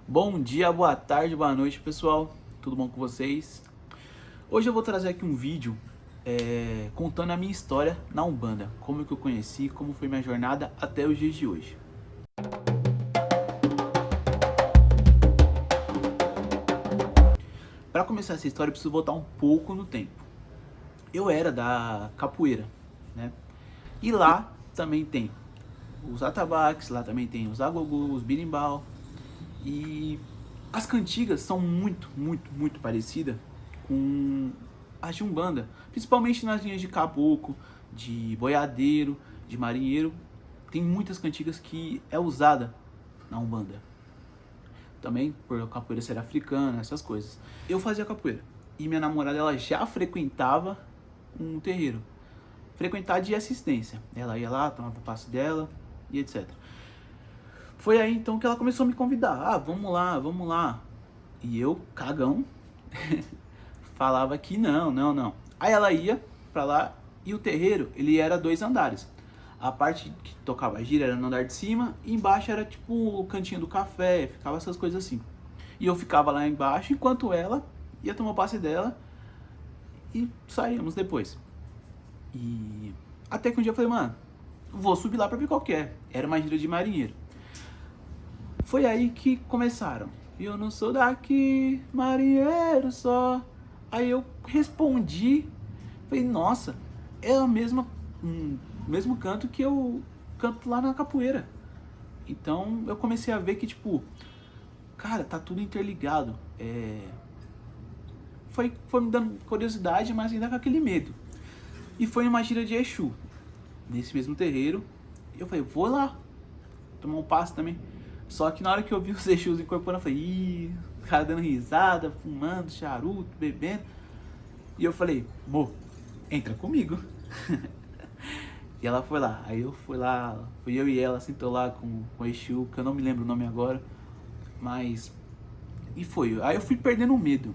Bom dia, boa tarde, boa noite, pessoal. Tudo bom com vocês? Hoje eu vou trazer aqui um vídeo contando a minha história na Umbanda, como que eu conheci, como foi minha jornada até os dias de hoje. Para começar essa história, eu preciso voltar um pouco no tempo. Eu era da capoeira, né? E lá também tem os atabaques, lá também tem os agogô, os birimbau. E as cantigas são muito parecidas com as de Umbanda, principalmente nas linhas de caboclo, de boiadeiro, de marinheiro. Tem muitas cantigas que é usada na Umbanda. Também por capoeira ser africana, essas coisas. Eu fazia capoeira e minha namorada ela já frequentava um terreiro. Frequentar de assistência. Ela ia lá, tomava o passe dela e etc. Foi aí então que ela começou a me convidar. Ah, vamos lá, vamos lá. E eu, cagão, falava que não. Aí ela ia pra lá e o terreiro, ele era 2 andares. A parte que tocava a gira era no andar de cima e embaixo era tipo o cantinho do café, ficava essas coisas assim. E eu ficava lá embaixo enquanto ela ia tomar o passe dela e saíamos depois. E até que um dia eu falei, mano, vou subir lá pra ver qual que é. Era uma gira de marinheiro. Foi aí que começaram. Eu não sou daqui, marinheiro só. Aí eu respondi, falei, nossa, é o mesmo canto que eu canto lá na capoeira. Então eu comecei a ver que, tipo, cara, tá tudo interligado. Foi me dando curiosidade, mas ainda com aquele medo. E foi numa gira de Exu, nesse mesmo terreiro. Eu falei, vou lá, tomar um passe também. Só que na hora que eu vi os Exus incorporando, eu falei, ih, o cara dando risada, fumando, charuto, bebendo. E eu falei, mo, entra comigo. E ela foi lá. Aí eu fui lá, fui eu e ela, sentou lá com o Exu, que eu não me lembro o nome agora. Mas. E foi. Aí eu fui perdendo o medo.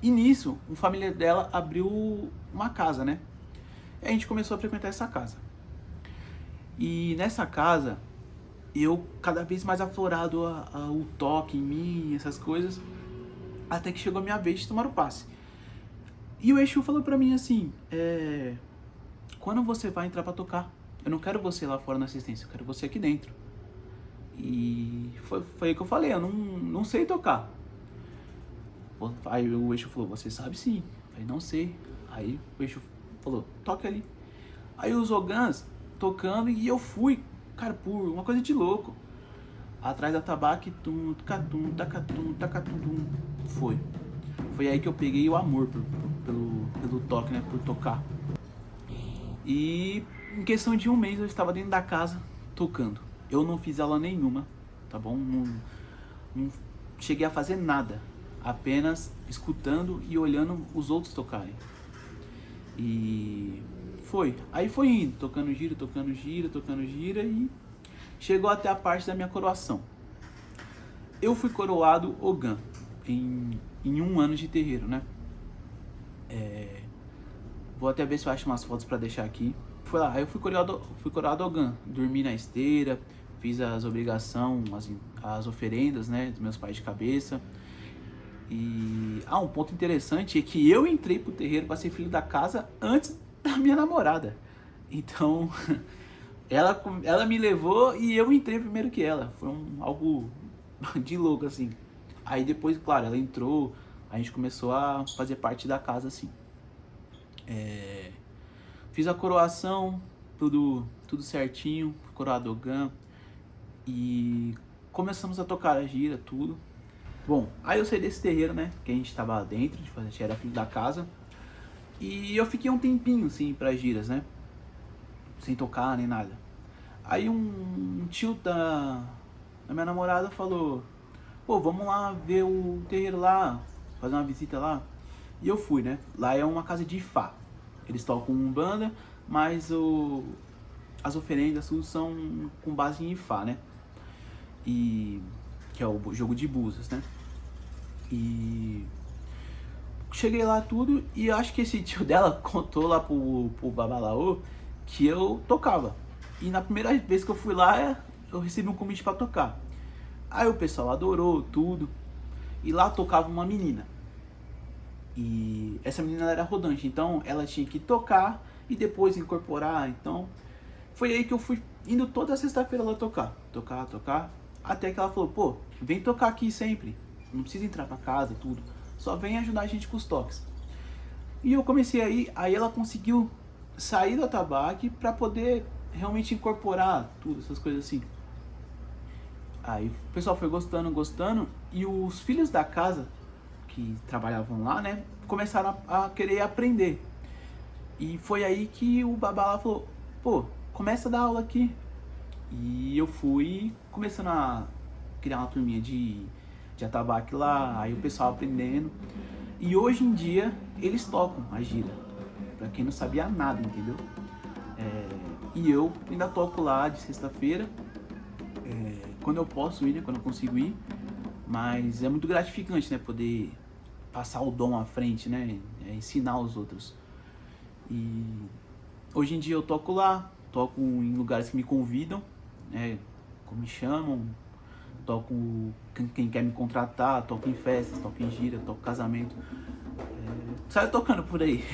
E nisso, um familiar dela abriu uma casa, né? E a gente começou a frequentar essa casa. E nessa casa, eu cada vez mais aflorado o toque em mim, essas coisas, até que chegou a minha vez de tomar o passe. E o Exu falou pra mim assim, quando você vai entrar pra tocar? Eu não quero você lá fora na assistência, eu quero você aqui dentro. E foi aí que eu falei, eu não sei tocar. Aí o Exu falou, você sabe sim. Eu falei, não sei. Aí o Exu falou, toque ali. Aí os Ogãs tocando e eu fui, cara, por uma coisa de louco. Atrás da tabaque, tum, tacatum, tacatum, tacatum. Foi aí que eu peguei o amor pelo toque, né? Por tocar. E em questão de um mês eu estava dentro da casa tocando. Eu não fiz aula nenhuma, tá bom? Não cheguei a fazer nada. Apenas escutando e olhando os outros tocarem. E foi. Aí foi indo, tocando gira e chegou até a parte da minha coroação. Eu fui coroado Ogã em 1 ano de terreiro, né? Vou até ver se eu acho umas fotos pra deixar aqui. Foi lá, aí eu fui coroado Ogã. Dormi na esteira, fiz as obrigações, as oferendas, né? Dos meus pais de cabeça. E um ponto interessante é que eu entrei pro terreiro pra ser filho da casa antes da minha namorada. Então, ela me levou e eu entrei primeiro que ela. Foi algo de louco, assim. Aí depois, claro, ela entrou, a gente começou a fazer parte da casa, assim. Fiz a coroação, tudo certinho, coroado Ogã. E começamos a tocar a gira, tudo. Bom, aí eu saí desse terreiro, né, que a gente tava dentro, a gente era filho da casa. E eu fiquei um tempinho, assim, pras giras, né, sem tocar nem nada. Aí um tio da minha namorada falou, pô, vamos lá ver o terreiro lá, fazer uma visita lá. E eu fui, né, lá é uma casa de Ifá. Eles tocam Umbanda, mas as oferendas tudo são com base em Ifá, né, e que é o jogo de búzios, né. E cheguei lá tudo e acho que esse tio dela contou lá pro Babalaô que eu tocava. E na primeira vez que eu fui lá, eu recebi um convite pra tocar. Aí o pessoal adorou tudo. E lá tocava uma menina. E essa menina era rodante, então ela tinha que tocar e depois incorporar. Então foi aí que eu fui indo toda sexta-feira lá tocar. Até que ela falou, pô, vem tocar aqui sempre. Não precisa entrar pra casa, tudo. Só vem ajudar a gente com os toques. E eu comecei aí ela conseguiu sair do atabaque pra poder realmente incorporar tudo, essas coisas assim. Aí o pessoal foi gostando, e os filhos da casa que trabalhavam lá, né, começaram a querer aprender. E foi aí que o babá lá falou, pô, começa a dar aula aqui. E eu fui começando a criar uma turminha de atabaque lá, aí o pessoal aprendendo. E hoje em dia eles tocam a gira, pra quem não sabia nada, entendeu? E eu ainda toco lá de sexta-feira, quando eu posso ir, né, quando eu consigo ir. Mas é muito gratificante, né, poder passar o dom à frente, né, ensinar os outros. E hoje em dia eu toco lá, toco em lugares que me convidam, né, como me chamam, toco quem quer me contratar, toco em festas, toco em gira, toco casamento, saio tocando por aí.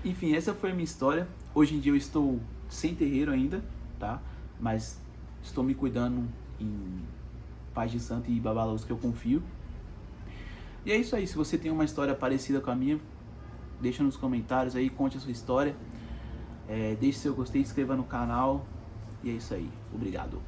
Enfim, essa foi a minha história. Hoje em dia eu estou sem terreiro ainda, tá? Mas estou me cuidando em paz de santo e babalôs que eu confio. E é isso aí, se você tem uma história parecida com a minha, deixa nos comentários aí, conte a sua história. Deixe seu gostei, se inscreva no canal. E é isso aí, obrigado.